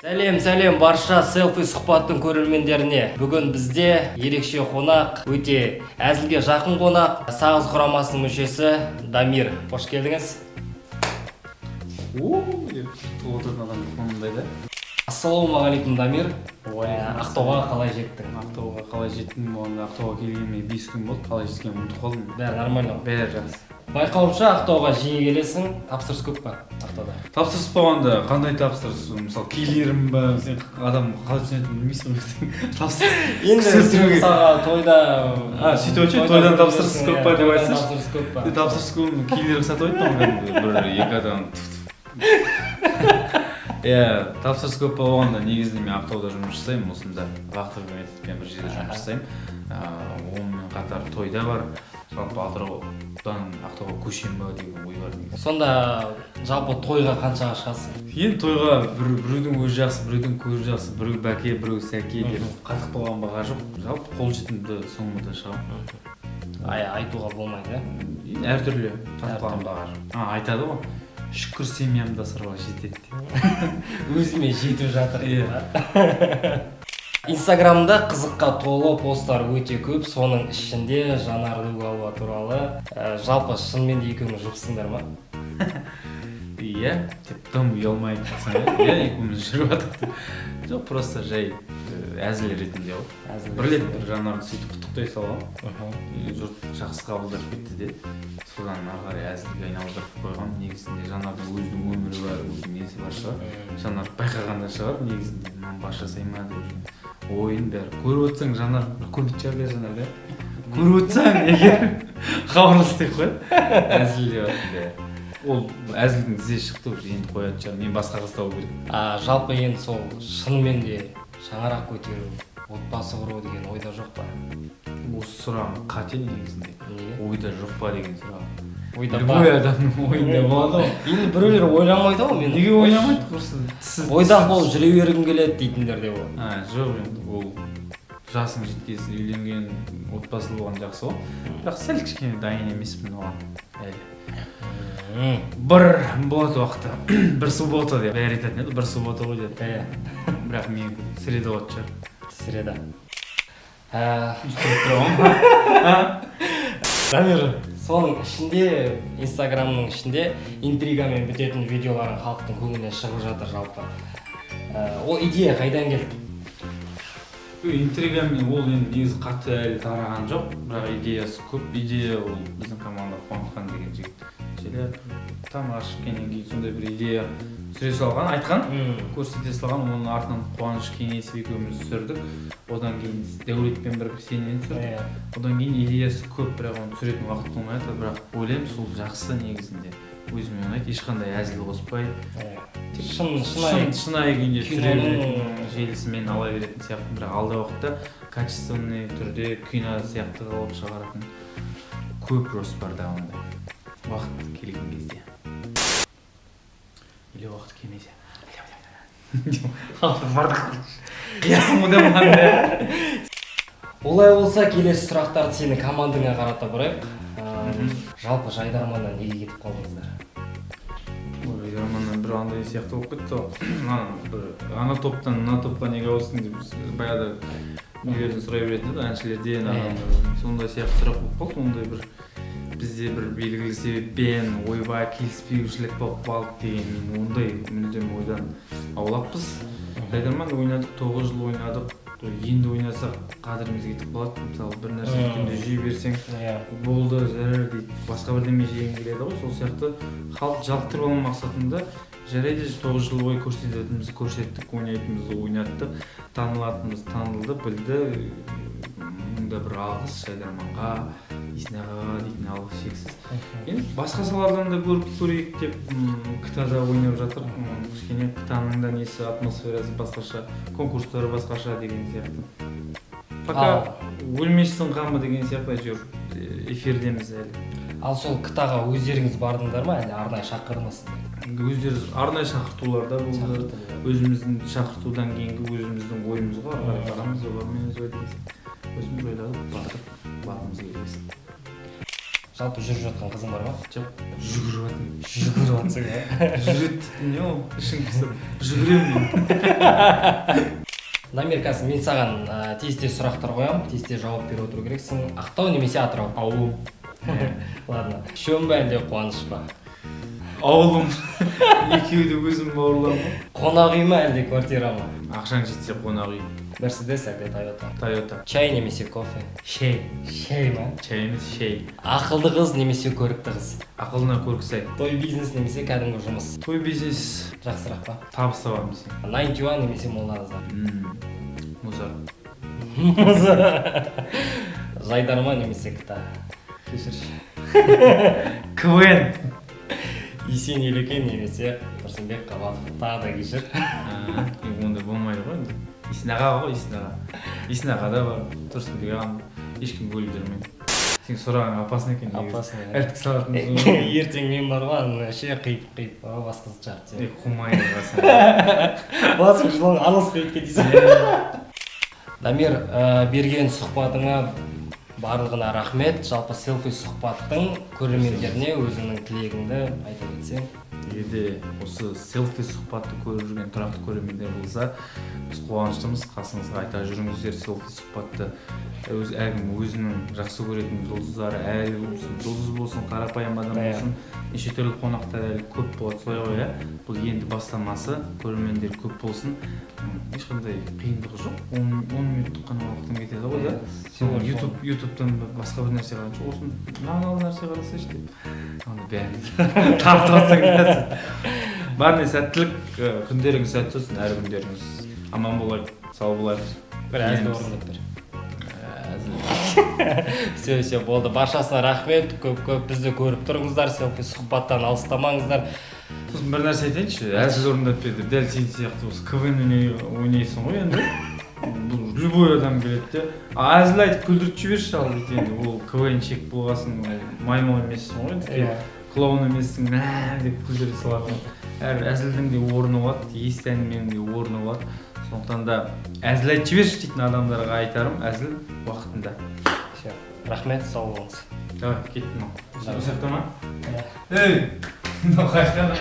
Сәлем барша селфи сұхбаттың көрермендеріне. Бүгін бізде ерекше қонақ, өте әзілге жақын қонақ, Сағыз құрамасының мүшесі Дамир. Қош келдіңіз. Ассалаумағалейкум, Дамир. Ақтауға қалай жеттің? Ақтауға қалай жеттім? Ақтауға келгеніме 5 күн болды. Қалай жеткенімді ұмытып қалдым. Бәрі нормально. Бәрі жақсы. Байқауымша Ақтауға жиі келесің. Тапсырыс көп па Ақтауда? Тапсырыс болғанда қандай тапсырыс? Мысалы, келерім ба, сен адам қалай түсінетінін білмейсің ғой. Тапсырыс. Енді мысалға тойда сөйтіп айтшы, тойдан тапсырыс көп па деп айтсаңшы. Тапсырыс көп па? Тапсырыс көп, келер сатып айттым бір екі адам. Тапсырыс көп болғанда негізінде мен Ақтауда жұмыс жасаймын, осында вахтовый методпен бір жерде жұмыс жасаймын. Онымен қатар тойда бар. Жалпы Атыраудан Ақтауға көшем ба деген ой бар негізі. Сонда жалпы тойға қаншаға шығасың? Енді тойға біреудің өзі жақсы, біреудің көзі жақсы, біреу бәке, біреу сәке деп қатық болған баға жоқ. Жалпы қолжетімді сомада шығамын. Айтуға болмайды, иә? Әртүрлі қатқан баға жоқ. Айтады ғой. Шүкір семьямда сырға жетеді деп. Өзіме жетіп жатыр. Инстаграмда қызыққа толы посттар өте көп, соның ішінде Жанар Дугалова туралы. Жалпы шынымен де екеуміз жұпсыңдар ма? Иә, тіптен ұялмайды десең, иә, екеуміз жүріп жатырмыз. Жоқ, просто жай әзіл ретінде ғой. Бір рет Жанарды сөйтіп құттықтай салғам. Жұрт жақсы қабылдап кетті де. Содан ары қарай әзілге айналдырып қойғам. Негізінде Жанардың өзінің өмірі бар, өзінің несі бар шығар. Жанар байқағанда шығар, негізінде мынаны бас жасай ма деп. Ойын бәрі көріп өтсең, Жанар көрмейді шығар Жанар, да? Көріп өтсең, егер хабарлас деп қой. Әзілде бар. Ол әзілдің тізе шықты, енді қоятын шығар. Мен басқа қыз табу керек. Жалпы енді сол шынымен де шаңырақ көтеру, отбасы құру деген ойда жоқ па? Осы сұрағым қате негізінде. Ойда жоқ па деген сұрағым. Любой адамның ойында болады ғой. Енді біреулер ойламайды ғой мені. Неге ойламайды құрсын? Ойдан қол жүре бергім келеді дейтіндер де бар. Жоқ, енді ол жасың жеткесін үйленген, отбасылы болған жақсы ғой. Бірақ сәл кішкене дайын емеспін оған әлі. Бір болады уақытта, бір суббота деп бәрі айтатын еді, бір суббота ғой деді. Бірақ мен среда болады шығар. Среда. Дамир, соның ішінде, Инстаграмның ішінде интригамен бітетін видеоларын халықтың көңілінен шығып жатыр жалпы. Ол идея қайдан келді? Интригамен ол енді негізі қатты әлі тараған жоқ, бірақ идеясы көп. Идея ол біздің команда Қуантқан деген жігіт. Там ашып кенен кейін сондай бір идея түсіре салған, айтқан, көрсете салған, оның артынан Қуаныш Кеңесов екеуміз түсірдік. Одан кейін Дәулетпен бірге сенен түсірдік. Одан кейін идеясы көп, бірақ оны түсіретін уақыт болмай жатыр, бірақ ойлаймын сол жақсы негізінде. Өзіме ұнайды, ешқандай әзіл қоспай. Шынайы күйінде түсіретін желісімен ала беретін сияқты, бірақ алда уақытта качественный түрде кино сияқты қылып шығаратын көп жоспарда ондай. Уақыт келген кезде. Или уақыт келмесе. Бардық. Қиясың мұда мұнда. Олай болса, келесі сұрақтарды сені командыңа қарата бұрайық. Жалпы Жайдарманнан неге кетіп қалдыңыздар? Жайдарманнан бір андай сияқты болып кетті ғой. Ана топтан мына топқа неге ауыстың деп баяғыда үйлерден сұрай беретін еді, әншілерден. Сондай сияқты сұрақ болып қалды, ондай бір бізде бір белгілі себеппен ойбай келіспеушілік болып қалды деген мен ондай мүлдем ойдан аулақпыз. Жайдарман ойнадық, 9 жыл ойнадық. Енді ойнасақ қадіріміз кетіп қалады. Мысалы бір нәрсе күнде жей берсең болды, жарар дейді. Басқа бірдеме жегің келеді ғой. Сол сияқты халық жалықтырып алу мақсатында жарайды 9 жыл бойы көрсететінімізді көрсеттік, ойнайтынымызды ойнаттық, танылатынымыз танылды, білді. Мұнда бір алғыс Жайдарманға, Иснаға дейтін алғыс шексіз. Енді басқа салардан да көрейік деп КТАда ойнап жатыр. Кішкене КТАның да несі, атмосферасы басқаша, конкурстары басқаша деген сияқты. Пока өлмессің қамы деген сияқты әйтеуір эфирдеміз әлі. Ал сол КТАға өздеріңіз бардыңдар ма, әлі арнайы шақырдыңыздар? Өздері арнайы шақыртуларда болды. Өзіміздің шақыртудан кейінгі өзіміздің ойымыз ғой, барамыз олармен өзіміз ойладық, бардық, барғымыз келмесін. Жалпы жүріп жатқан қызың бар ма? Жоқ, жүгіріп жатырмын. Жүгіріп жатсың ба? Жүреді дейтін не ол? Ішің пысып, жүгіремін мен. Дамир, қазір мен саған тез сұрақтар қоямын, тез жауап беріп отыру керексің. Ақтау немесе Атырау? Ауылым. Ладно. Шөн бе әлде қуаныш па? Ауылым. Екеуі де өзім бауырларым. Қонақ үй ма әлде квартира ма? Ақшаң жетсе қонақ үй. Мерседес әлде Тойота? Тойота. Чай немесе кофе? Шей. Шей ма? Чай емес, шей. Ақылды қыз немесе көрікті қыз? Ақылына көркі сай. Той бизнес немесе кәдімгі жұмыс? Той бизнес. Жақсырақ па? Табыс табамын десең. 91 немесе молданыздар? Музар. Музар. Жайдарма немесе кіта? Кешірші. КВН. Есен Елекен немесе Тұрсынбек Қабатов? Тағы да кешір. Онда болмайды ғой енді. Есен аға ғой, Есен аға. Есен аға да бар, Тұрсынбек ағам. Ешкім бөліп жүрмейді. Сен сұраған апасың екен. Апасың. Әртік салатын. Ертең мен бар ғой, ше қиып, басқасы жарты. Құмай ағасың. Басың жылың алыс қиып кетесің. Дамир, берген сұхбатыңа барлығына рахмет. Жалпы селфи сұхбаттың көрермендеріне өзіңнің тілегіңді айта кетсең. Егерде осы селфи сұхбатты көріп жүрген тұрақты көрермендер болса, біз қуаныштымыз. Қасыңызға айта жүріңіздер селфи сұхбатты. Әркім өзінің жақсы көретін жұлдыздары, жұлдыз болсын, қарапайым адам болсын, неше түрлі қонақтар әлі көп болады, солай ғой, иә. Бұл енді бастамасы, көрермендер көп болсын. Ешқандай қиындығы жоқ. 10 минуттық қана уақытың кетеді ғой, да. Сен ютубтан басқа бір нәрсе қарашы, осыны мағыналы нәрсе қарасайшы деп. Оны бәрін тартып алсаң. Бәріне сәттілік, күндеріңіз сәтті болсын, әр күндеріңіз аман болайық, сау болайық. Бір әзіл орындап бер. Все, болды. Баршасына рахмет. Көп бізді көріп тұрыңыздар, селфи сұхбаттан алыстамаңыздар. Сосын бір нәрсе айтайыншы, әзіл орындап берді. Дәл сен сияқты осы КВН ойнайсың ғой енді. Бұл любой адам келеді де. Әзіл айтып күлдіріп жіберші ал дейді енді. Ол КВН-шек болғасын, маймыл емессің ғой. Клоун емессің, деп күлдіре салатын. Әр әзілдің де орны болады, есті әңгіменің де орны болады. Сондықтан да әзіл айтып жіберші дейтін адамдарға айтарым, әзіл уақытында. Рахмет, сау болыңыз. Давай, кеттім. Осы жақта ма? Ей, мынау қайқаны.